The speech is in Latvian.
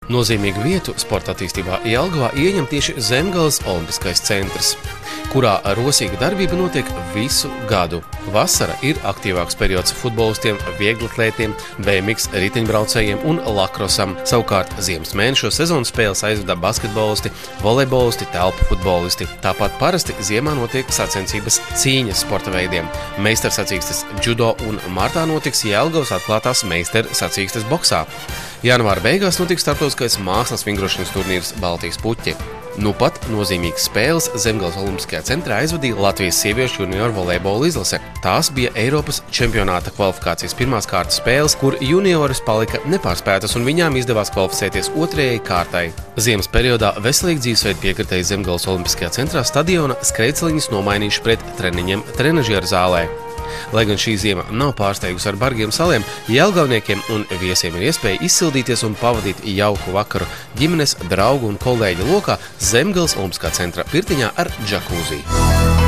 Nozīmīgu vietu sporta attīstībā Jelgavā ieņem tieši Zemgales olimpiskais centrs, kurā rosīga darbība notiek visu gadu. Vasara ir aktīvāks periods futbolistiem, vieglatlētiem, BMX riteņbraucējiem un lakrosam. Savukārt ziemas mēnešos sezonas spēles aizvada basketbolisti, volejbolisti, telpu futbolisti. Tāpat parasti ziemā notiek sacensības cīņas sporta veidiem. Meistarsacīkstes judo un martā notiks Jelgavas atklātās meistarsacīkstes boksā. Janvāra beigās notiks starptautiskais mākslas vingrošanas turnīrs Baltijas puķi. Nu pat nozīmīgas spēles Zemgales olimpiskajā centrā aizvadīja Latvijas sieviešu junioru volejbola izlase. Tās bija Eiropas čempionāta kvalifikācijas pirmās kārtas spēles, kur junioris palika nepārspētas un viņām izdevās kvalificēties otrajai kārtai. Ziemas periodā veselīgi dzīvesveidu piekritēji Zemgales olimpiskajā centrā stadiona skrejceliņus nomainījuši pret treniņiem trenažieru zālē. Lai gan šī ziema nav pārsteigusi ar bargiem saliem, jelgavniekiem un viesiem ir iespēja izsildīties un pavadīt jauku vakaru ģimenes, draugu un kolēģu lokā Zemgales olimpiskā centra pirtiņā ar džakūzī.